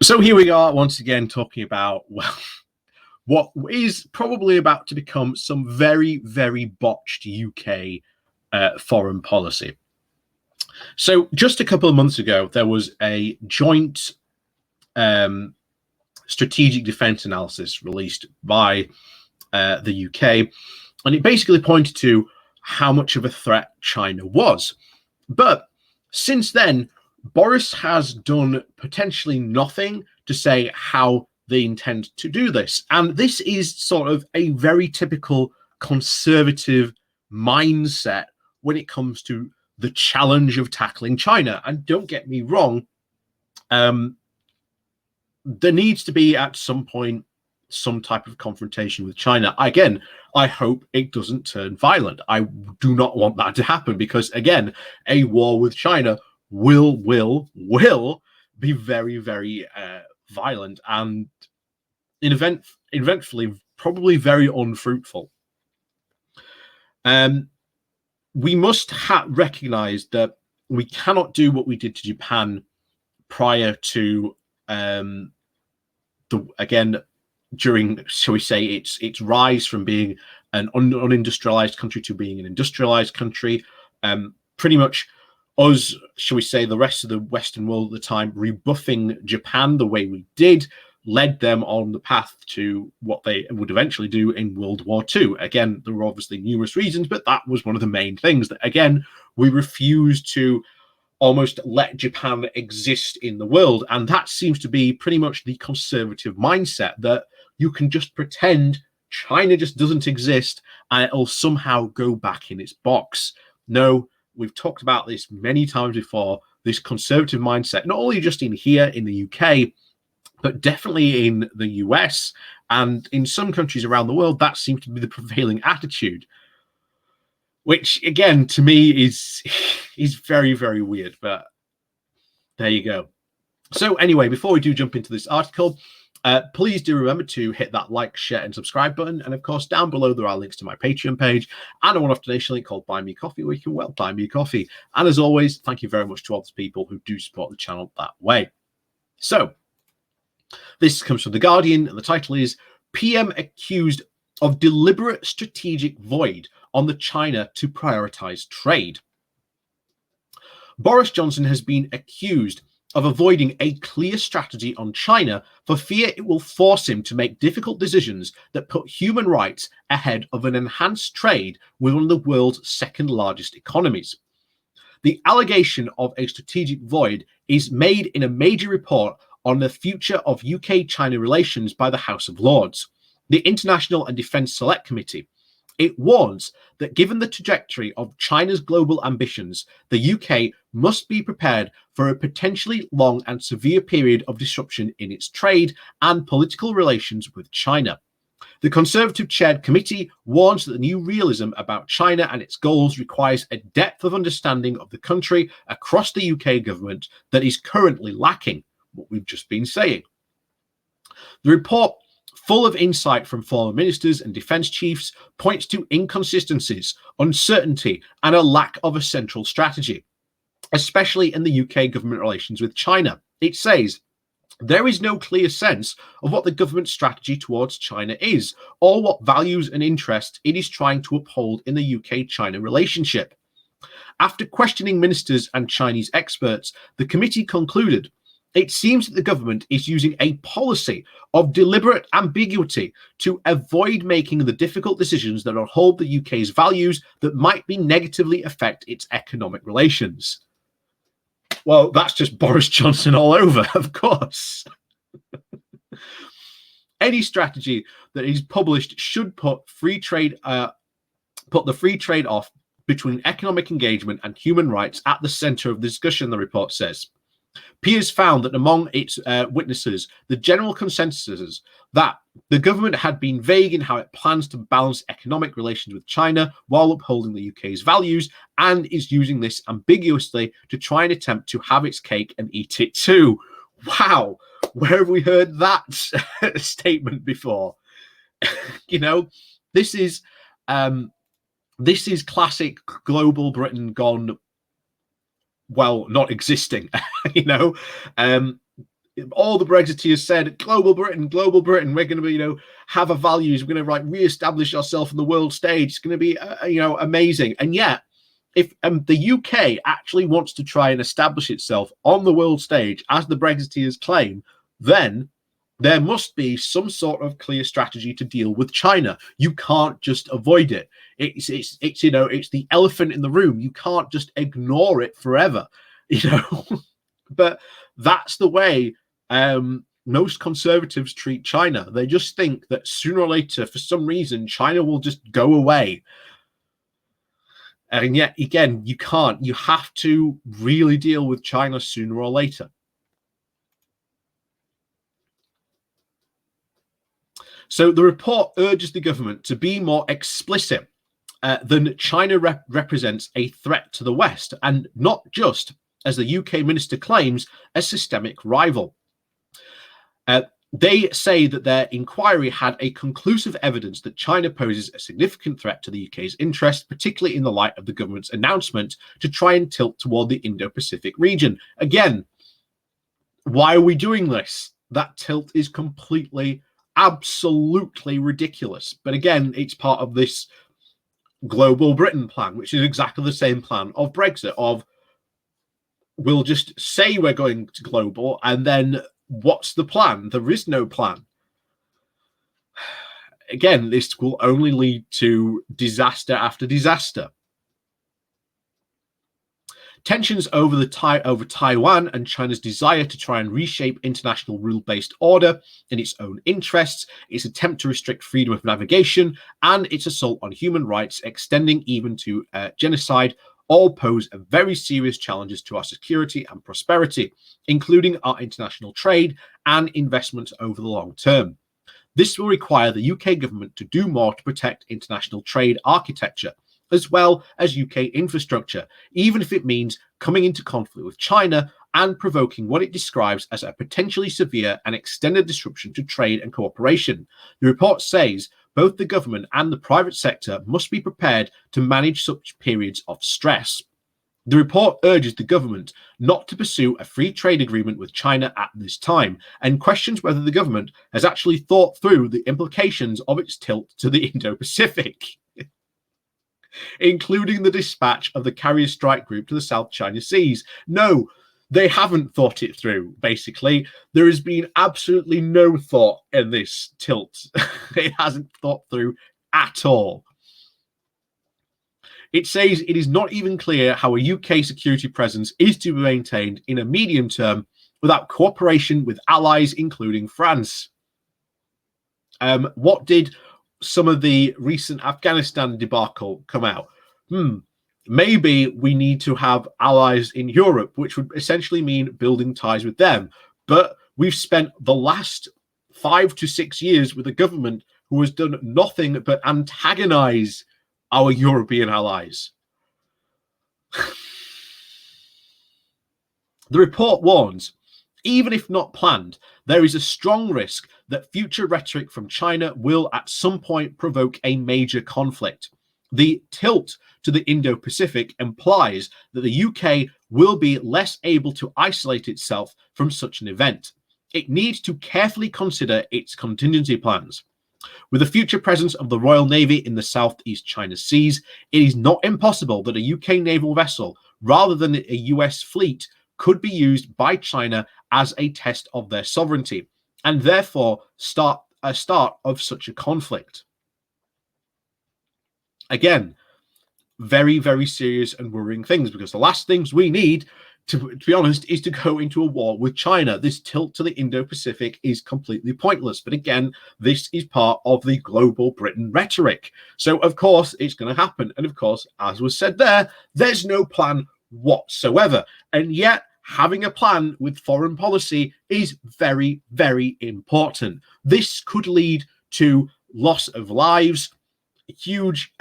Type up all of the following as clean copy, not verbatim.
So here we are once again talking about, well, what is probably about to become some very, very botched UK foreign policy. So just a couple of months ago, there was a joint um, strategic defence analysis released by the UK, and it basically pointed to how much of a threat China was. But since then, Boris has done potentially nothing to say how they intend to do this. And this is sort of a very typical conservative mindset when it comes to the challenge of tackling China. And don't get me wrong, there needs to be at some point some type of confrontation with China. Again, I hope it doesn't turn violent. I do not want that to happen because, again, a war with China will be very, very violent and eventually probably very unfruitful. We must recognize that we cannot do what we did to Japan prior to during, shall we say, its rise from being an unindustrialized country to being an industrialized country. Pretty much us, shall we say, the rest of the Western world at the time, rebuffing Japan the way we did, led them on the path to what they would eventually do in World War II. Again, there were obviously numerous reasons, but that was one of the main things that, again, we refused to almost let Japan exist in the world. And that seems to be pretty much the conservative mindset, that you can just pretend China just doesn't exist and it'll somehow go back in its box. No, we've talked about this many times before, this conservative mindset, not only just in here in the UK, but definitely in the US and in some countries around the world, that seems to be the prevailing attitude. Which, again, to me is very, very weird, but there you go. So anyway, before we do jump into this article, please do remember to hit that like, share, and subscribe button. And of course, down below, there are links to my Patreon page and a one-off donation link called Buy Me Coffee, where you can, well, buy me a coffee. And as always, thank you very much to all those people who do support the channel that way. So this comes from The Guardian, and the title is PM accused of deliberate strategic void on the China to prioritise trade. Boris Johnson has been accused of avoiding a clear strategy on China for fear it will force him to make difficult decisions that put human rights ahead of an enhanced trade with one of the world's second largest economies. The allegation of a strategic void is made in a major report on the future of UK-China relations by the House of Lords, the International and Defence Select Committee. It warns that given the trajectory of China's global ambitions, the UK must be prepared for a potentially long and severe period of disruption in its trade and political relations with China. The Conservative-chaired committee warns that the new realism about China and its goals requires a depth of understanding of the country across the UK government that is currently lacking, what we've just been saying. The report, full of insight from former ministers and defence chiefs, points to inconsistencies, uncertainty, and a lack of a central strategy, especially in the UK government relations with China. It says, there is no clear sense of what the government's strategy towards China is, or what values and interests it is trying to uphold in the UK-China relationship. After questioning ministers and Chinese experts, the committee concluded, it seems that the government is using a policy of deliberate ambiguity to avoid making the difficult decisions that uphold the UK's values that might be negatively affect its economic relations. Well, that's just Boris Johnson all over, of course. Any strategy that is published should put the free trade off between economic engagement and human rights at the centre of the discussion, the report says. Peers found that among its witnesses, the general consensus is that the government had been vague in how it plans to balance economic relations with China while upholding the UK's values, and is using this ambiguously to try and attempt to have its cake and eat it too. Wow, where have we heard that statement before? You know, this is classic global Britain gone, well, not existing. You know, all the Brexiteers said, global Britain, we're going to be, have our values, we're going to re-establish ourselves on the world stage. It's going to be, amazing. And yet, if the UK actually wants to try and establish itself on the world stage, as the Brexiteers claim, then there must be some sort of clear strategy to deal with China. You can't just avoid it. It's the elephant in the room. You can't just ignore it forever, But that's the way most conservatives treat China. They just think that sooner or later, for some reason, China will just go away. And yet, again, you can't. You have to really deal with China sooner or later. So the report urges the government to be more explicit than China represents a threat to the West, and not just, as the UK minister claims, a systemic rival. They say that their inquiry had a conclusive evidence that China poses a significant threat to the UK's interests, particularly in the light of the government's announcement to try and tilt toward the Indo-Pacific region. Again, why are we doing this? That tilt is completely, absolutely ridiculous. But again, it's part of this global Britain plan, which is exactly the same plan of Brexit, of we'll just say we're going to global, and then what's the plan? There is no plan. Again, this will only lead to disaster after disaster. Tensions over Taiwan and China's desire to try and reshape international rule-based order in its own interests, its attempt to restrict freedom of navigation, and its assault on human rights, extending even to genocide, all pose very serious challenges to our security and prosperity, including our international trade and investment over the long term. This will require the UK government to do more to protect international trade architecture, as well as UK infrastructure, even if it means coming into conflict with China and provoking what it describes as a potentially severe and extended disruption to trade and cooperation. The report says both the government and the private sector must be prepared to manage such periods of stress. The report urges the government not to pursue a free trade agreement with China at this time, and questions whether the government has actually thought through the implications of its tilt to the Indo-Pacific, including the dispatch of the Carrier Strike Group to the South China Seas. No, they haven't thought it through, basically. There has been absolutely no thought in this tilt. It hasn't thought through at all. It says it is not even clear how a UK security presence is to be maintained in a medium term without cooperation with allies, including France. What did some of the recent Afghanistan debacle come out? Maybe we need to have allies in Europe, which would essentially mean building ties with them. But we've spent the last 5 to 6 years with a government who has done nothing but antagonize our European allies. The report warns, even if not planned, there is a strong risk that future rhetoric from China will at some point provoke a major conflict. The tilt to the Indo-Pacific implies that the UK will be less able to isolate itself from such an event. It needs to carefully consider its contingency plans. With the future presence of the Royal Navy in the Southeast China Seas, it is not impossible that a UK naval vessel, rather than a US fleet, could be used by China as a test of their sovereignty, and therefore start of such a conflict. Again, very, very serious and worrying things, because the last things we need, to be honest, is to go into a war with China. This tilt to the Indo-Pacific is completely pointless. But again, this is part of the global Britain rhetoric. So, of course, it's going to happen. And of course, as was said there, there's no plan whatsoever. And yet, having a plan with foreign policy is very, very important. This could lead to loss of lives, huge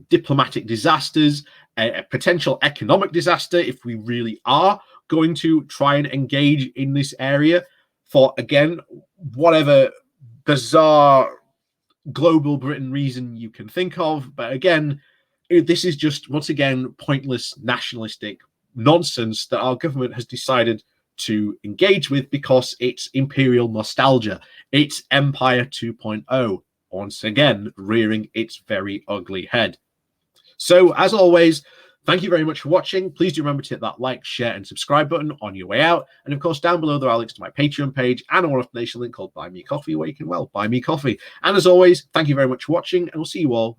diplomatic disasters, a potential economic disaster if we really are going to try and engage in this area for, again, whatever bizarre global Britain reason you can think of. But again, this is just, once again, pointless nationalistic nonsense that our government has decided to engage with because it's imperial nostalgia. It's Empire 2.0, once again rearing its very ugly head. So, as always, thank you very much for watching. Please do remember to hit that like, share, and subscribe button on your way out. And of course, down below there are links to my Patreon page and a one-off donation link called Buy Me Coffee, where you can, well, buy me coffee. And as always, thank you very much for watching, and we'll see you all